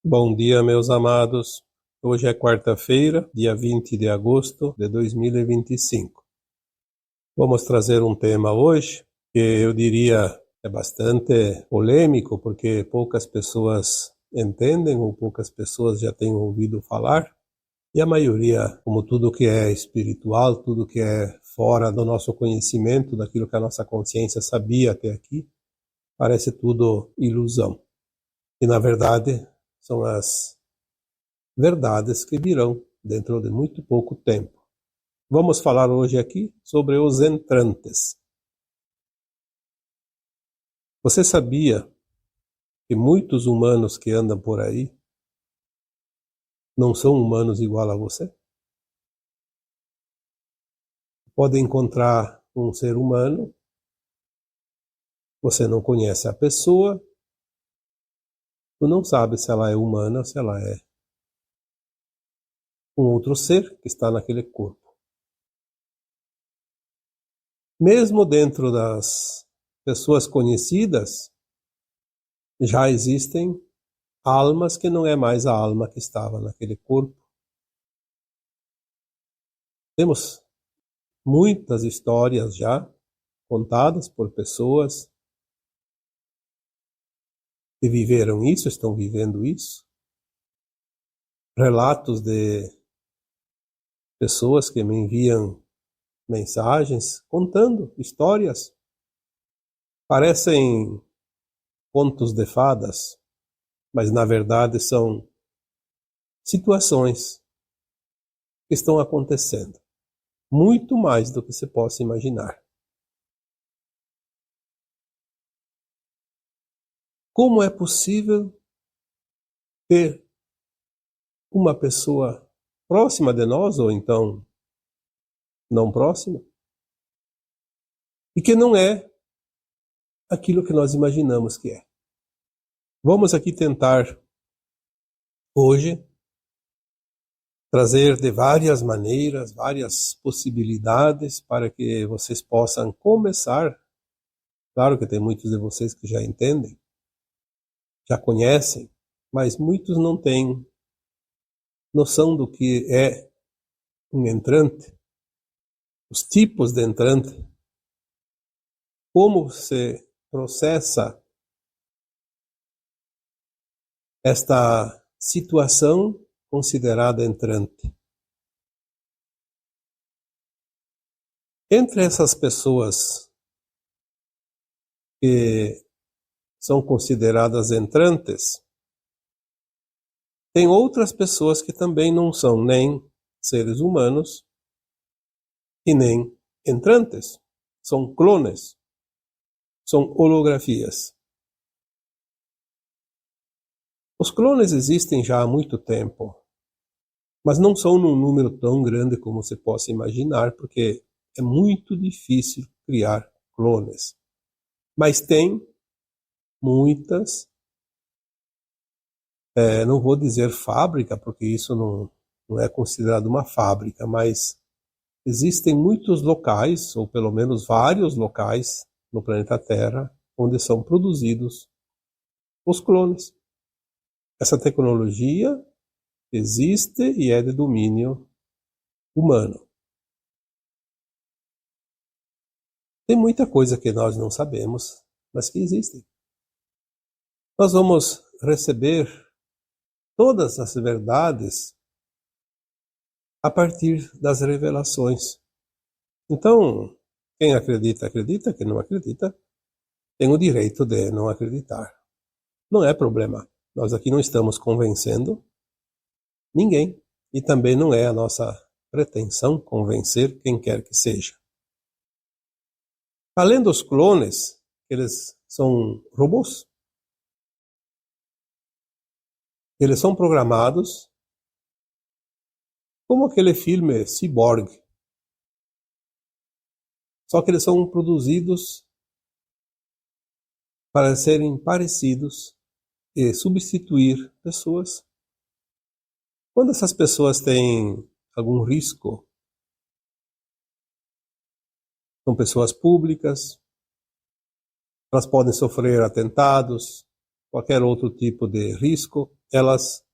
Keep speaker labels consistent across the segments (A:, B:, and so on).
A: Bom dia, meus amados. Hoje é quarta-feira, dia 20 de agosto de 2025. Vamos trazer um tema hoje que eu diria é bastante polêmico, porque poucas pessoas entendem ou poucas pessoas já têm ouvido falar. E a maioria, como tudo que é espiritual, tudo que é fora do nosso conhecimento, daquilo que a nossa consciência sabia até aqui, parece tudo ilusão. E, na verdade, são as verdades que virão dentro de muito pouco tempo. Vamos falar hoje aqui sobre os entrantes. Você sabia que muitos humanos que andam por aí não são humanos igual a você? Pode encontrar um ser humano, você não conhece a pessoa, tu não sabe se ela é humana ou se ela é um outro ser que está naquele corpo. Mesmo dentro das pessoas conhecidas, já existem almas que não é mais a alma que estava naquele corpo. Temos muitas histórias já contadas por pessoas que viveram isso, estão vivendo isso. Relatos de pessoas que me enviam mensagens contando histórias. Parecem contos de fadas, mas na verdade são situações que estão acontecendo. Muito mais do que se possa imaginar. Como é possível ter uma pessoa próxima de nós, ou então não próxima, e que não é aquilo que nós imaginamos que é? Vamos aqui tentar, hoje, trazer de várias maneiras, várias possibilidades para que vocês possam começar. Claro que tem muitos de vocês que já entendem, já conhecem, mas muitos não têm noção do que é um entrante, os tipos de entrante, como se processa esta situação considerada entrante. Entre essas pessoas que são consideradas entrantes, tem outras pessoas que também não são nem seres humanos e nem entrantes. São clones, são holografias. Os clones existem já há muito tempo, mas não são num número tão grande como se possa imaginar, porque é muito difícil criar clones. Mas tem muitas, não vou dizer fábrica, porque isso não é considerado uma fábrica, mas existem muitos locais, ou pelo menos vários locais no planeta Terra, onde são produzidos os clones. Essa tecnologia existe e é de domínio humano. Tem muita coisa que nós não sabemos, mas que existem. Nós vamos receber todas as verdades a partir das revelações. Então, quem acredita, acredita. Quem não acredita, tem o direito de não acreditar. Não é problema. Nós aqui não estamos convencendo ninguém. E também não é a nossa pretensão convencer quem quer que seja. Além dos clones, eles são robôs. Eles são programados como aquele filme Cyborg. Só que eles são produzidos para serem parecidos e substituir pessoas. Quando essas pessoas têm algum risco, são pessoas públicas, elas podem sofrer atentados, qualquer outro tipo de risco, elas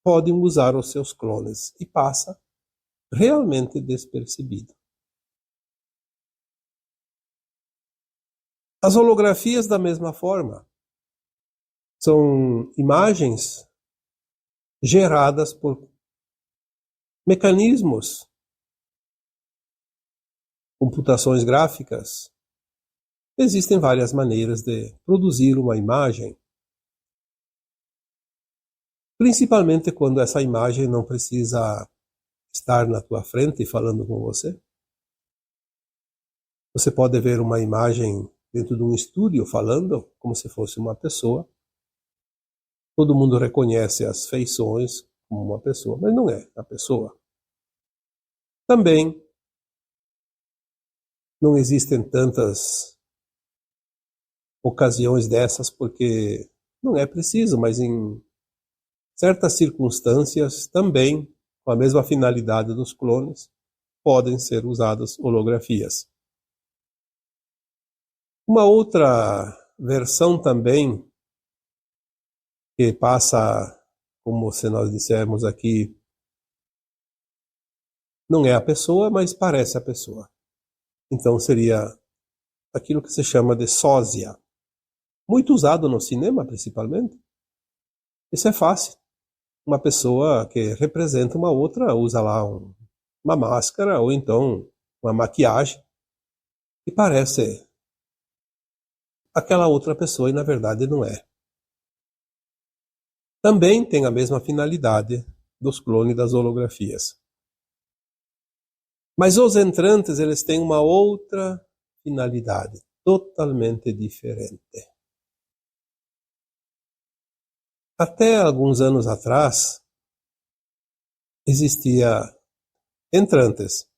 A: podem usar os seus clones e passa realmente despercebido. As holografias, da mesma forma, são imagens geradas por mecanismos, computações gráficas. Existem várias maneiras de produzir uma imagem, principalmente quando essa imagem não precisa estar na tua frente falando com você. Você pode ver uma imagem dentro de um estúdio falando como se fosse uma pessoa. Todo mundo reconhece as feições como uma pessoa, mas não é a pessoa. Também não existem tantas ocasiões dessas porque não é preciso, mas em certas circunstâncias também, com a mesma finalidade dos clones, podem ser usadas holografias. Uma outra versão também, que passa, como se nós dissermos aqui, não é a pessoa, mas parece a pessoa. Então seria aquilo que se chama de sósia. Muito usado no cinema, principalmente. Isso é fácil. Uma pessoa que representa uma outra usa lá uma máscara ou então uma maquiagem e parece aquela outra pessoa e na verdade não é. Também tem a mesma finalidade dos clones das holografias. Mas os entrantes, eles têm uma outra finalidade, totalmente diferente. Até alguns anos atrás, existia entrantes,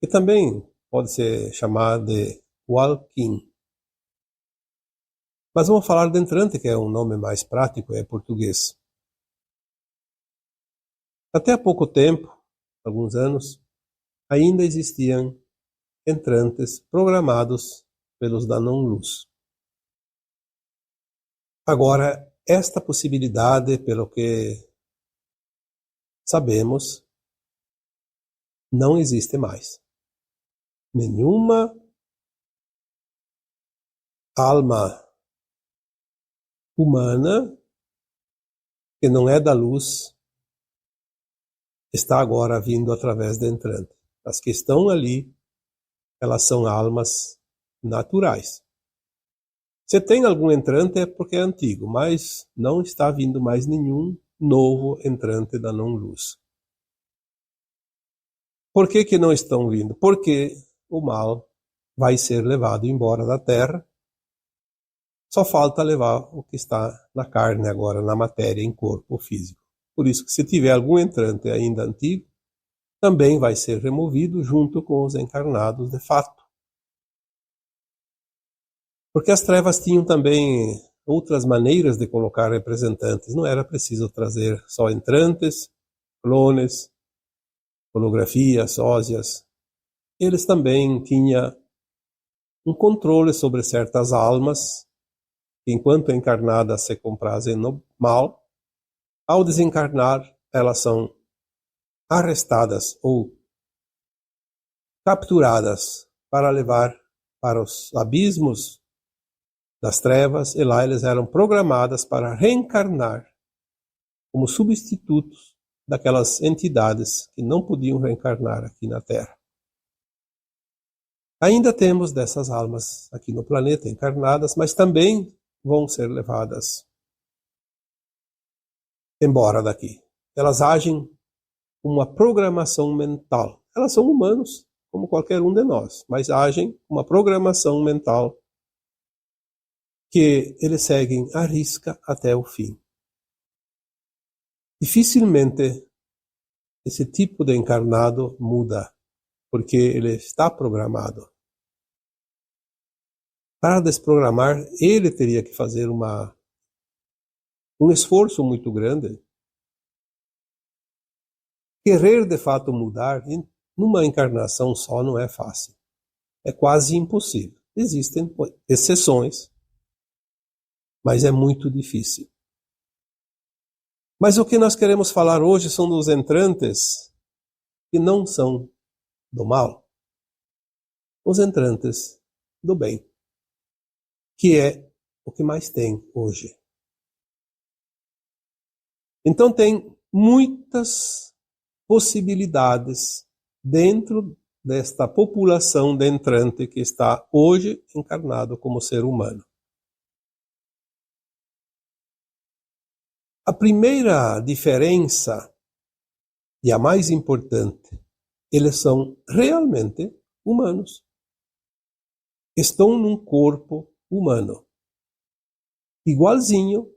A: que também pode ser chamado de walk-in. Mas vamos falar de entrante, que é um nome mais prático, é português. Até há pouco tempo, alguns anos, ainda existiam entrantes programados pelos Danon-Luz. Agora, esta possibilidade, pelo que sabemos, não existe mais. Nenhuma alma humana que não é da luz está agora vindo através de entrante. As que estão ali, elas são almas naturais. Se tem algum entrante é porque é antigo, mas não está vindo mais nenhum novo entrante da não-luz. Por que não estão vindo? Porque o mal vai ser levado embora da Terra. Só falta levar o que está na carne agora, na matéria, em corpo físico. Por isso que se tiver algum entrante ainda antigo, também vai ser removido junto com os encarnados de fato. Porque as trevas tinham também outras maneiras de colocar representantes. Não era preciso trazer só entrantes, clones, holografias, sósias. Eles também tinham um controle sobre certas almas, que enquanto encarnadas se comprazem no mal, ao desencarnar elas são arrestadas ou capturadas para levar para os abismos das trevas, e lá eles eram programadas para reencarnar como substitutos daquelas entidades que não podiam reencarnar aqui na Terra. Ainda temos dessas almas aqui no planeta encarnadas, mas também vão ser levadas embora daqui. Elas agem com uma programação mental. Elas são humanos, como qualquer um de nós, mas agem com uma programação mental que eles seguem à risca até o fim. Dificilmente esse tipo de encarnado muda, porque ele está programado. Para desprogramar, ele teria que fazer um esforço muito grande. Querer de fato mudar numa encarnação só não é fácil. É quase impossível. Existem exceções, mas é muito difícil. Mas o que nós queremos falar hoje são dos entrantes que não são do mal, os entrantes do bem, que é o que mais tem hoje. Então tem muitas possibilidades dentro desta população de entrante que está hoje encarnado como ser humano. A primeira diferença, e a mais importante, eles são realmente humanos. Estão num corpo humano, igualzinho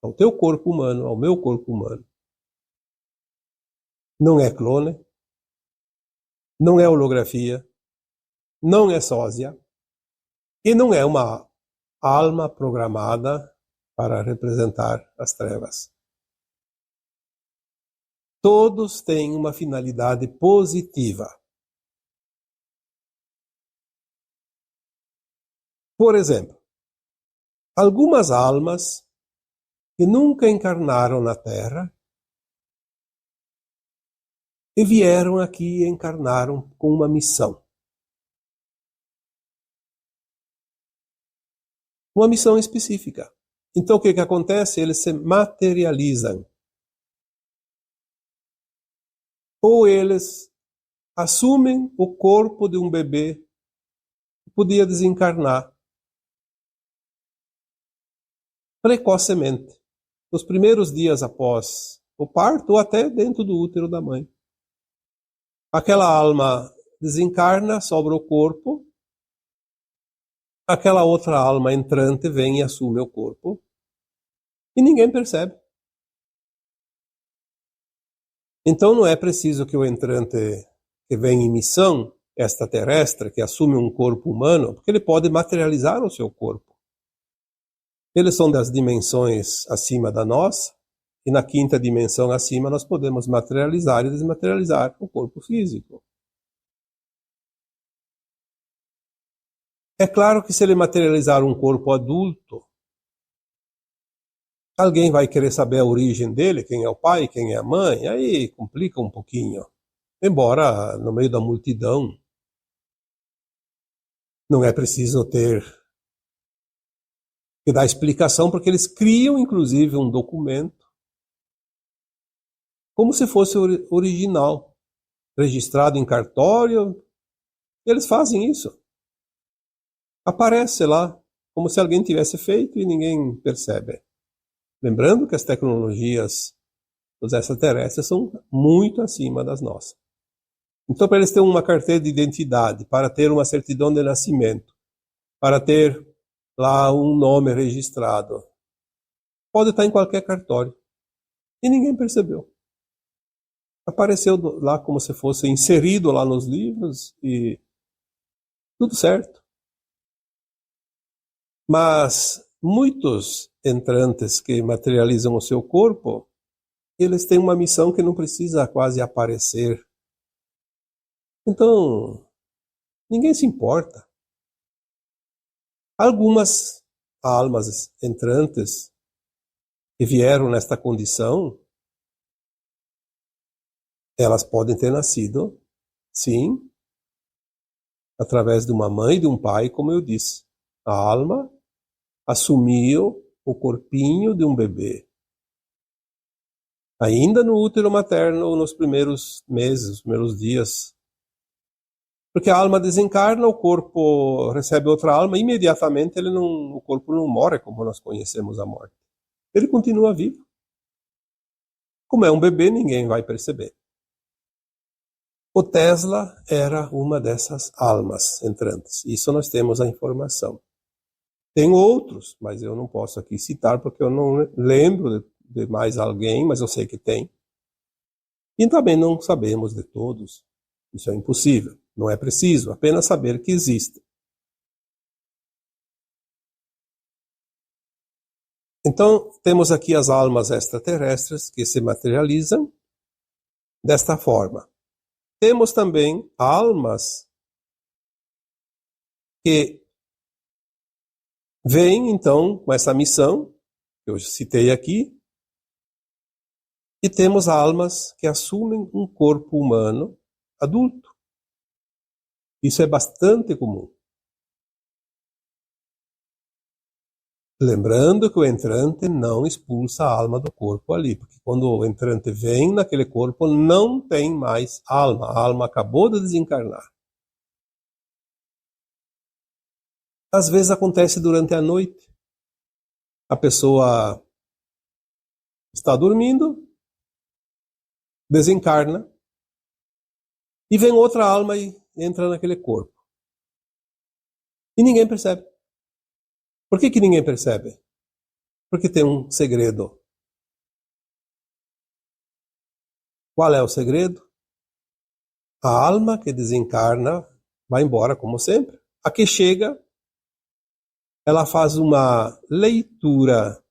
A: ao teu corpo humano, ao meu corpo humano. Não é clone, não é holografia, não é sósia, e não é uma alma programada para representar as trevas. Todos têm uma finalidade positiva. Por exemplo, algumas almas que nunca encarnaram na Terra e vieram aqui e encarnaram com uma missão. Uma missão específica. Então o que acontece? Eles se materializam. Ou eles assumem o corpo de um bebê que podia desencarnar precocemente, nos primeiros dias após o parto ou até dentro do útero da mãe. Aquela alma desencarna, sobra o corpo, aquela outra alma entrante vem e assume o corpo e ninguém percebe. Então não é preciso que o entrante que vem em missão extraterrestre, que assume um corpo humano, porque ele pode materializar o seu corpo. Eles são das dimensões acima da nossa, e na quinta dimensão acima nós podemos materializar e desmaterializar o corpo físico. É claro que se ele materializar um corpo adulto, alguém vai querer saber a origem dele, quem é o pai, quem é a mãe, aí complica um pouquinho. Embora no meio da multidão não é preciso ter que dar explicação, porque eles criam inclusive um documento como se fosse original, registrado em cartório. Eles fazem isso. Aparece lá, como se alguém tivesse feito e ninguém percebe. Lembrando que as tecnologias dos extraterrestres são muito acima das nossas. Então, para eles terem uma carteira de identidade, para ter uma certidão de nascimento, para ter lá um nome registrado, pode estar em qualquer cartório. E ninguém percebeu. Apareceu lá como se fosse inserido lá nos livros e tudo certo. Mas muitos entrantes que materializam o seu corpo, eles têm uma missão que não precisa quase aparecer. Então, ninguém se importa. Algumas almas entrantes que vieram nesta condição, elas podem ter nascido, sim, através de uma mãe e de um pai, como eu disse. A alma assumiu o corpinho de um bebê. Ainda no útero materno, nos primeiros meses, os primeiros dias. Porque a alma desencarna, o corpo recebe outra alma, e imediatamente o corpo não morre como nós conhecemos a morte. Ele continua vivo. Como é um bebê, ninguém vai perceber. O Tesla era uma dessas almas entrantes. Isso nós temos a informação. Tem outros, mas eu não posso aqui citar porque eu não lembro de mais alguém, mas eu sei que tem. E também não sabemos de todos. Isso é impossível. Não é preciso, apenas saber que existe. Então, temos aqui as almas extraterrestres que se materializam desta forma. Temos também almas que Vem, então, com essa missão, que eu citei aqui, e temos almas que assumem um corpo humano adulto. Isso é bastante comum. Lembrando que o entrante não expulsa a alma do corpo ali, porque quando o entrante vem naquele corpo, não tem mais alma. A alma acabou de desencarnar. Às vezes acontece durante a noite. A pessoa está dormindo, desencarna, e vem outra alma e entra naquele corpo. E ninguém percebe. Por que ninguém percebe? Porque tem um segredo. Qual é o segredo? A alma que desencarna vai embora, como sempre. A que chega, ela faz uma leitura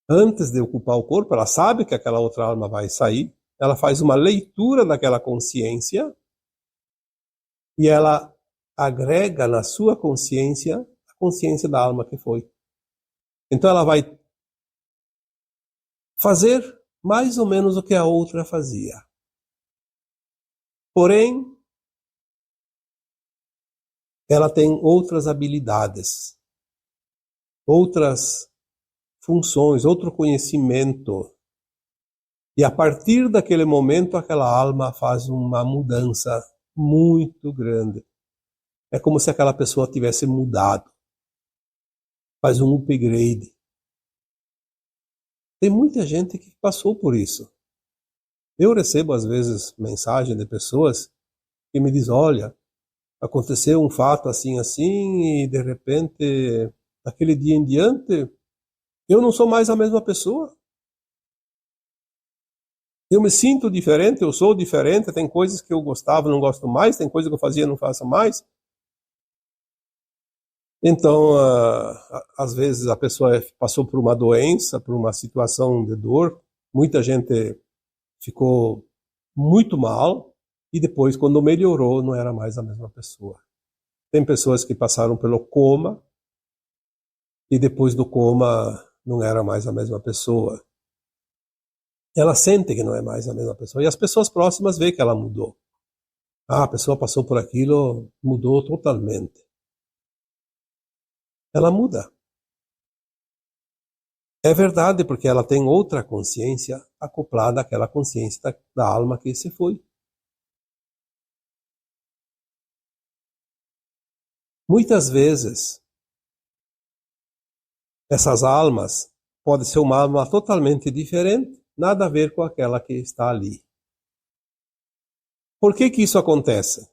A: antes de ocupar o corpo. Ela sabe que aquela outra alma vai sair. Ela faz uma leitura daquela consciência e ela agrega na sua consciência a consciência da alma que foi. Então ela vai fazer mais ou menos o que a outra fazia. Porém, ela tem outras habilidades, outras funções, outro conhecimento. E a partir daquele momento, aquela alma faz uma mudança muito grande. É como se aquela pessoa tivesse mudado. Faz um upgrade. Tem muita gente que passou por isso. Eu recebo, às vezes, mensagem de pessoas que me dizem, olha, aconteceu um fato assim, assim, e de repente, daquele dia em diante, eu não sou mais a mesma pessoa. Eu me sinto diferente, eu sou diferente, tem coisas que eu gostava, não gosto mais, tem coisas que eu fazia, não faço mais. Então, às vezes a pessoa passou por uma doença, por uma situação de dor, muita gente ficou muito mal, e depois, quando melhorou, não era mais a mesma pessoa. Tem pessoas que passaram pelo coma, e depois do coma não era mais a mesma pessoa. Ela sente que não é mais a mesma pessoa, e as pessoas próximas veem que ela mudou. Ah, a pessoa passou por aquilo, mudou totalmente. Ela muda. É verdade, porque ela tem outra consciência acoplada àquela consciência da alma que se foi. Muitas vezes, essas almas podem ser uma alma totalmente diferente, nada a ver com aquela que está ali. Por que isso acontece?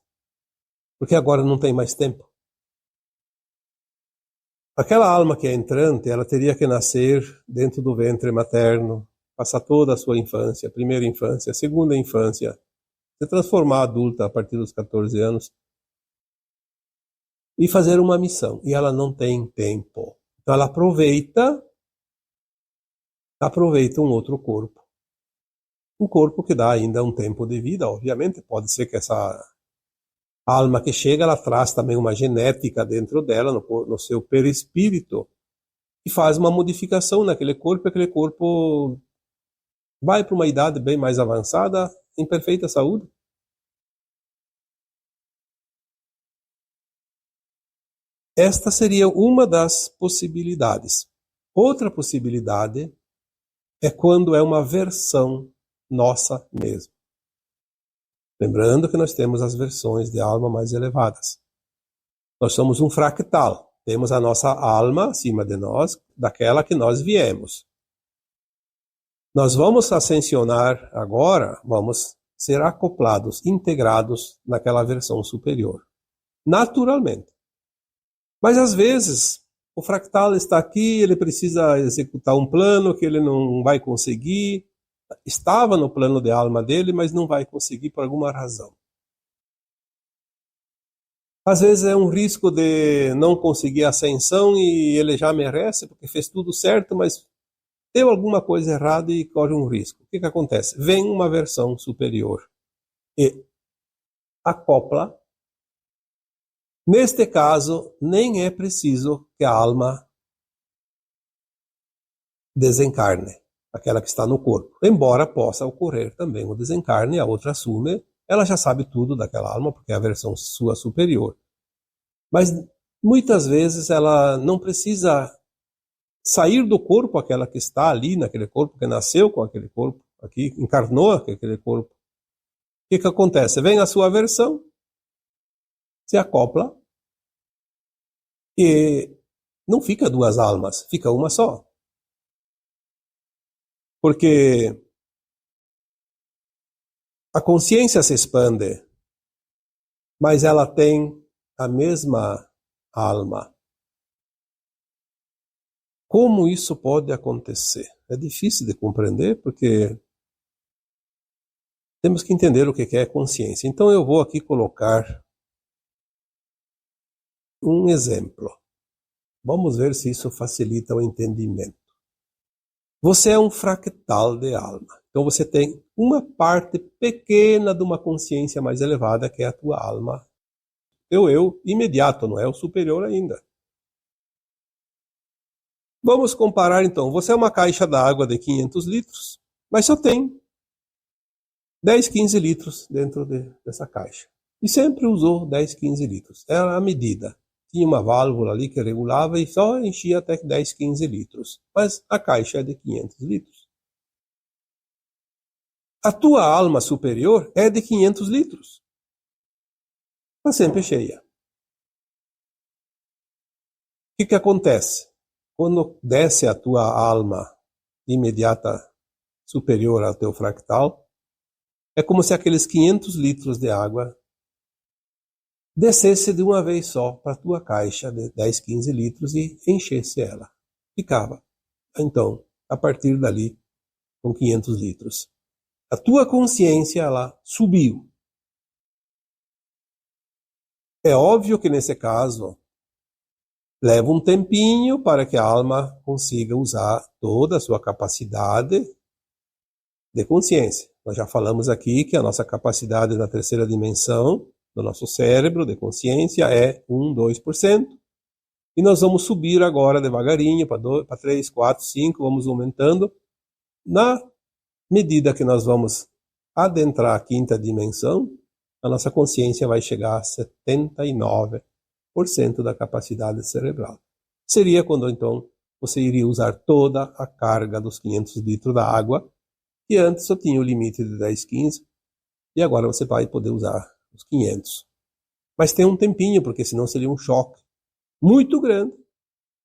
A: Porque agora não tem mais tempo. Aquela alma que é entrante, ela teria que nascer dentro do ventre materno, passar toda a sua infância, primeira infância, segunda infância, se transformar adulta a partir dos 14 anos e fazer uma missão. E ela não tem tempo. Então ela aproveita um outro corpo. Um corpo que dá ainda um tempo de vida, obviamente. Pode ser que essa alma que chega, ela traz também uma genética dentro dela, no seu perispírito, e faz uma modificação naquele corpo, e aquele corpo vai para uma idade bem mais avançada, em perfeita saúde. Esta seria uma das possibilidades. Outra possibilidade é quando é uma versão nossa mesmo. Lembrando que nós temos as versões de alma mais elevadas. Nós somos um fractal. Temos a nossa alma acima de nós, daquela que nós viemos. Nós vamos ascensionar agora, vamos ser acoplados, integrados naquela versão superior. Naturalmente. Mas às vezes, o fractal está aqui, ele precisa executar um plano que ele não vai conseguir. Estava no plano de alma dele, mas não vai conseguir por alguma razão. Às vezes é um risco de não conseguir ascensão e ele já merece, porque fez tudo certo, mas deu alguma coisa errada e corre um risco. O que acontece? Vem uma versão superior e acopla Neste caso, nem é preciso que a alma desencarne, aquela que está no corpo. Embora possa ocorrer também o desencarne, a outra assume, ela já sabe tudo daquela alma, porque é a versão sua superior. Mas muitas vezes ela não precisa sair do corpo, aquela que está ali naquele corpo, que nasceu com aquele corpo, aqui encarnou aquele corpo. O que acontece? Vem a sua versão, se acopla e não fica duas almas, fica uma só. Porque a consciência se expande, mas ela tem a mesma alma. Como isso pode acontecer? É difícil de compreender, porque temos que entender o que é consciência. Então eu vou aqui colocar um exemplo. Vamos ver se isso facilita o entendimento. Você é um fractal de alma. Então você tem uma parte pequena de uma consciência mais elevada, que é a tua alma. Eu imediato, não é o superior ainda. Vamos comparar então. Você é uma caixa d'água de 500 litros, mas só tem 10, 15 litros dentro dessa caixa. E sempre usou 10, 15 litros. Era a medida. Tinha uma válvula ali que regulava e só enchia até 10, 15 litros. Mas a caixa é de 500 litros. A tua alma superior é de 500 litros. Está sempre cheia. O que acontece? Quando desce a tua alma imediata superior ao teu fractal, é como se aqueles 500 litros de água descesse de uma vez só para a tua caixa de 10, 15 litros e enchesse ela. Ficava. Então, a partir dali, com 500 litros. A tua consciência, ela subiu. É óbvio que nesse caso, leva um tempinho para que a alma consiga usar toda a sua capacidade de consciência. Nós já falamos aqui que a nossa capacidade na terceira dimensão do nosso cérebro de consciência é 1, 2%. E nós vamos subir agora devagarinho para 3, 4, 5, vamos aumentando. Na medida que nós vamos adentrar a quinta dimensão, a nossa consciência vai chegar a 79% da capacidade cerebral. Seria quando então você iria usar toda a carga dos 500 litros da água, que antes só tinha o limite de 10, 15, e agora você vai poder usar os 500. Mas tem um tempinho, porque senão seria um choque muito grande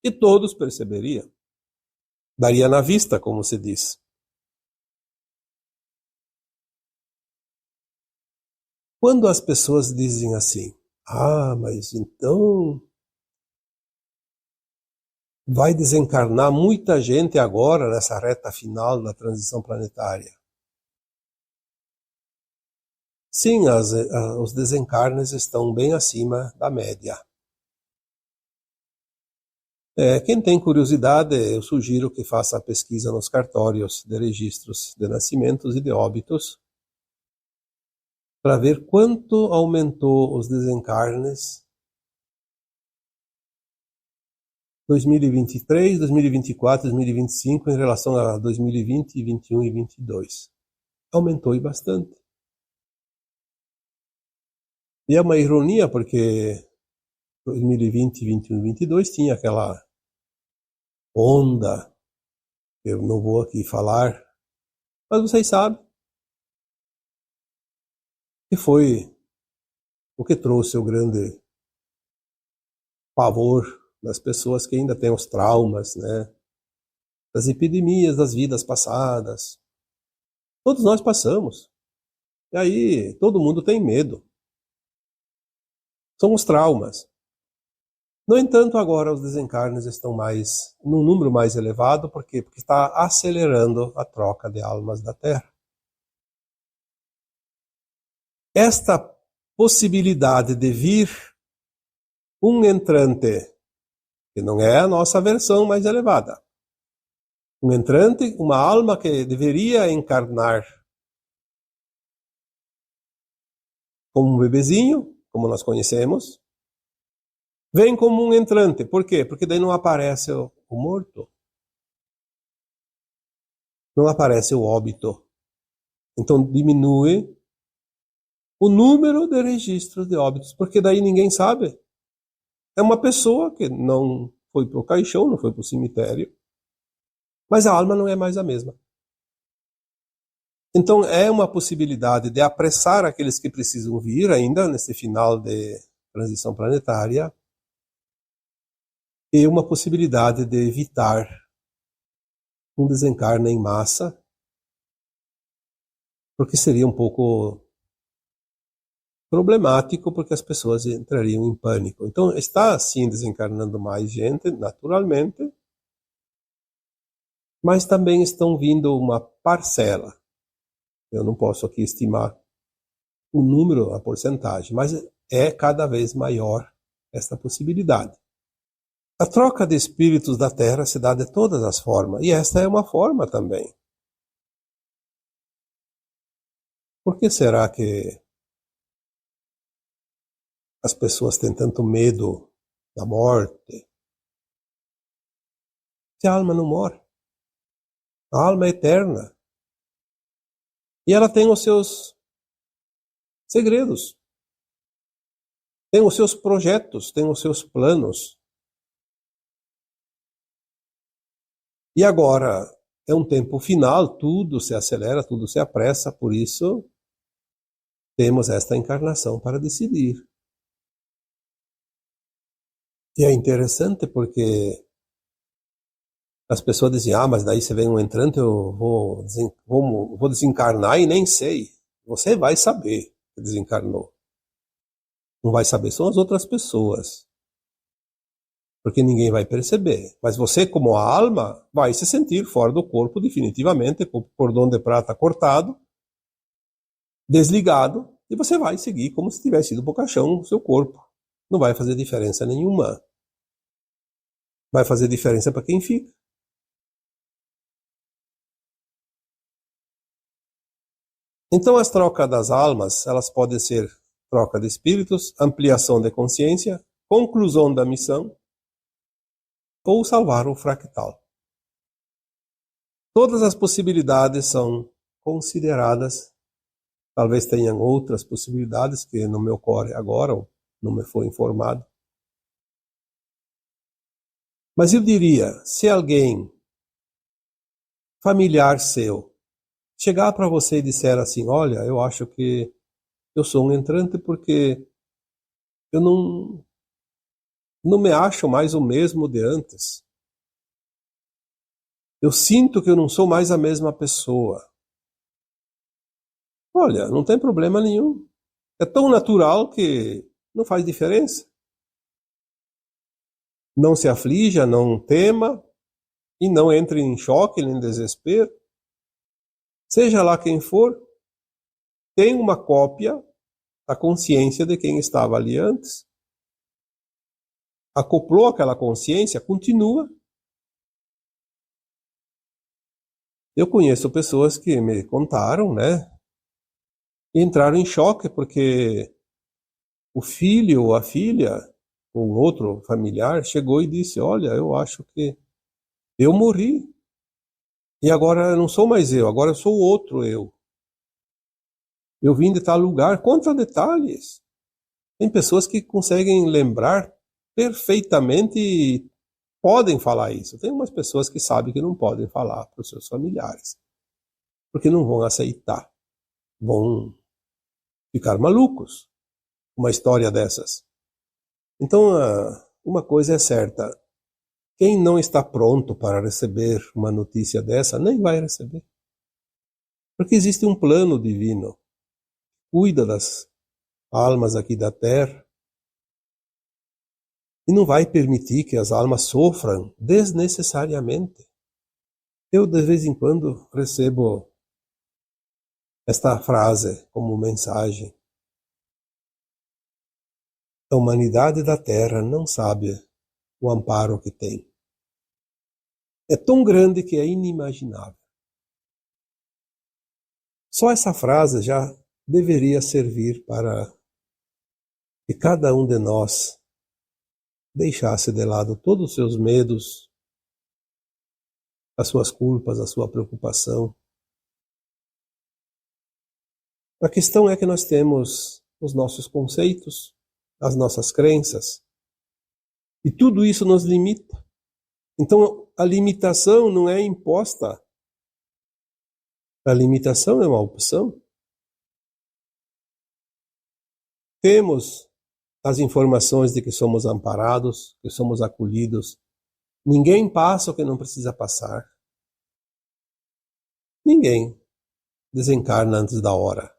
A: e todos perceberiam. Daria na vista, como se diz. Quando as pessoas dizem assim, mas então vai desencarnar muita gente agora nessa reta final da transição planetária. Sim, os desencarnes estão bem acima da média. Quem tem curiosidade, eu sugiro que faça a pesquisa nos cartórios de registros de nascimentos e de óbitos para ver quanto aumentou os desencarnes 2023, 2024, 2025 em relação a 2020, 21 e 22. Aumentou e bastante. E é uma ironia porque 2020, 21 e 22 tinha aquela onda, eu não vou aqui falar, mas vocês sabem, que foi o que trouxe o grande pavor das pessoas que ainda têm os traumas, né? Das epidemias, das vidas passadas. Todos nós passamos. E aí todo mundo tem medo. São os traumas. No entanto, agora os desencarnes estão num número mais elevado, por quê? Porque está acelerando a troca de almas da Terra. Esta possibilidade de vir um entrante, que não é a nossa versão mais elevada, um entrante, uma alma que deveria encarnar como um bebezinho, como nós conhecemos, vem como um entrante. Por quê? Porque daí não aparece o morto. Não aparece o óbito. Então diminui o número de registros de óbitos, porque daí ninguém sabe. É uma pessoa que não foi para o caixão, não foi para o cemitério, mas a alma não é mais a mesma. Então é uma possibilidade de apressar aqueles que precisam vir ainda nesse final de transição planetária e uma possibilidade de evitar um desencarne em massa, porque seria um pouco problemático, porque as pessoas entrariam em pânico. Então está sim desencarnando mais gente, naturalmente, mas também estão vindo uma parcela. Eu não posso aqui estimar o número, a porcentagem, mas é cada vez maior esta possibilidade. A troca de espíritos da Terra se dá de todas as formas, e esta é uma forma também. Por que será que as pessoas têm tanto medo da morte? Se a alma não morre, a alma é eterna. E ela tem os seus segredos, tem os seus projetos, tem os seus planos. E agora é um tempo final, tudo se acelera, tudo se apressa, por isso temos esta encarnação para decidir. E é interessante porque as pessoas dizem, mas daí você vem um entrante, eu vou desencarnar e nem sei. Você vai saber que desencarnou. Não vai saber, são as outras pessoas. Porque ninguém vai perceber. Mas você, como a alma, vai se sentir fora do corpo definitivamente, com o cordão de prata cortado, desligado, e você vai seguir como se tivesse ido para o caixão o seu corpo. Não vai fazer diferença nenhuma. Vai fazer diferença para quem fica. Então as trocas das almas, elas podem ser troca de espíritos, ampliação de consciência, conclusão da missão, ou salvar o fractal. Todas as possibilidades são consideradas. Talvez tenham outras possibilidades que não me ocorre agora, ou não me foi informado. Mas eu diria, se alguém familiar seu chegar para você e disser assim, olha, eu acho que eu sou um entrante porque eu não me acho mais o mesmo de antes. Eu sinto que eu não sou mais a mesma pessoa. Olha, não tem problema nenhum. É tão natural que não faz diferença. Não se aflija, não tema e não entre em choque nem em desespero. Seja lá quem for, tem uma cópia da consciência de quem estava ali antes. Acoplou aquela consciência, continua. Eu conheço pessoas que me contaram, né? E entraram em choque porque o filho ou a filha, ou outro familiar, chegou e disse, olha, eu acho que eu morri. E agora eu não sou mais eu, agora eu sou o outro eu. Eu vim de tal lugar, contra detalhes. Tem pessoas que conseguem lembrar perfeitamente e podem falar isso. Tem umas pessoas que sabem que não podem falar para os seus familiares, porque não vão aceitar. Vão ficar malucos com uma história dessas. Então, uma coisa é certa. Quem não está pronto para receber uma notícia dessa, nem vai receber. Porque existe um plano divino que cuida das almas aqui da Terra e não vai permitir que as almas sofram desnecessariamente. Eu, de vez em quando, recebo esta frase como mensagem. A humanidade da Terra não sabe o amparo que tem. É tão grande que é inimaginável. Só essa frase já deveria servir para que cada um de nós deixasse de lado todos os seus medos, as suas culpas, a sua preocupação. A questão é que nós temos os nossos conceitos, as nossas crenças, e tudo isso nos limita. Então, a limitação não é imposta. A limitação é uma opção. Temos as informações de que somos amparados, que somos acolhidos. Ninguém passa o que não precisa passar. Ninguém desencarna antes da hora,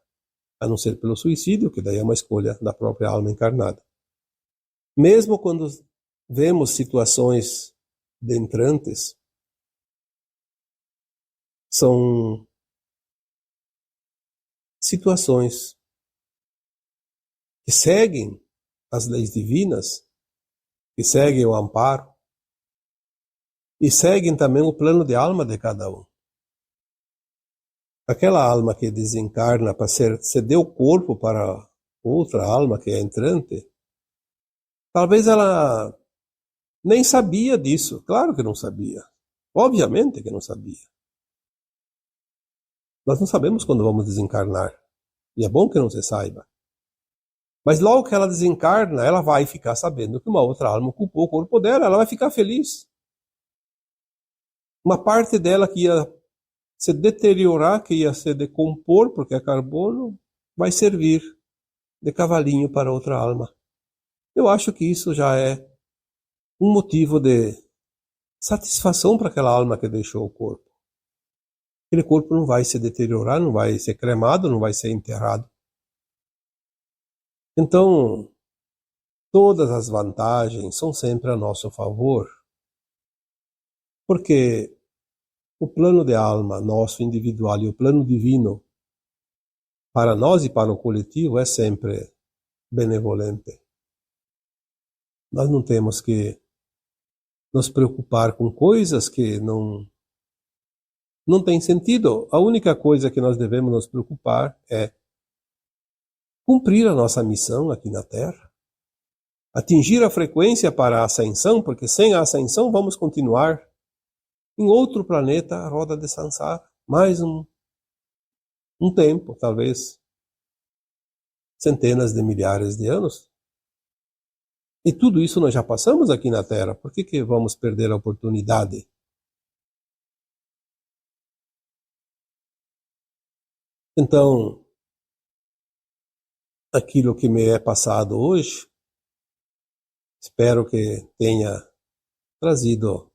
A: a não ser pelo suicídio, que daí é uma escolha da própria alma encarnada. Mesmo quando vemos situações denantes, são situações que seguem as leis divinas, que seguem o amparo, e seguem também o plano de alma de cada um. Aquela alma que desencarna para ceder o corpo para outra alma que é entrante, talvez ela nem sabia disso. Claro que não sabia. Obviamente que não sabia. Nós não sabemos quando vamos desencarnar. E é bom que não se saiba. Mas logo que ela desencarna, ela vai ficar sabendo que uma outra alma ocupou o corpo dela. Ela vai ficar feliz. Uma parte dela que ia se deteriorar, que ia se decompor, porque é carbono, vai servir de cavalinho para outra alma. Eu acho que isso já é um motivo de satisfação para aquela alma que deixou o corpo. Aquele corpo não vai se deteriorar, não vai ser cremado, não vai ser enterrado. Então, todas as vantagens são sempre a nosso favor, porque o plano de alma nosso individual e o plano divino para nós e para o coletivo é sempre benevolente. Nós não temos que nos preocupar com coisas que não têm sentido. A única coisa que nós devemos nos preocupar é cumprir a nossa missão aqui na Terra, atingir a frequência para a ascensão, porque sem a ascensão vamos continuar em outro planeta, a roda de Sansara, mais um tempo, talvez centenas de milhares de anos. E tudo isso nós já passamos aqui na Terra. Por que vamos perder a oportunidade? Então, aquilo que me é passado hoje, espero que tenha trazido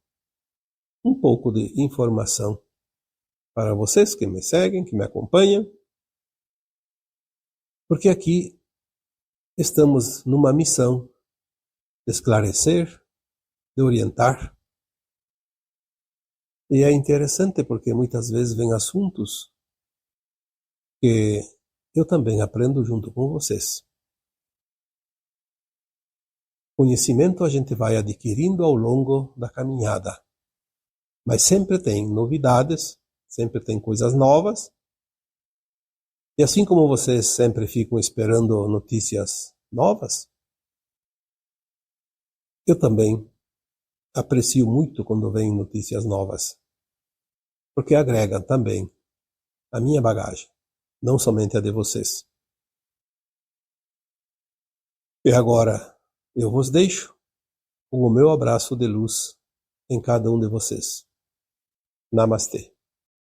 A: um pouco de informação para vocês que me seguem, que me acompanham, porque aqui estamos numa missão de esclarecer, de orientar. E é interessante porque muitas vezes vem assuntos que eu também aprendo junto com vocês. Conhecimento a gente vai adquirindo ao longo da caminhada, mas sempre tem novidades, sempre tem coisas novas. E assim como vocês sempre ficam esperando notícias novas, eu também aprecio muito quando vem notícias novas, porque agregam também a minha bagagem, não somente a de vocês. E agora eu vos deixo com o meu abraço de luz em cada um de vocês. Namastê.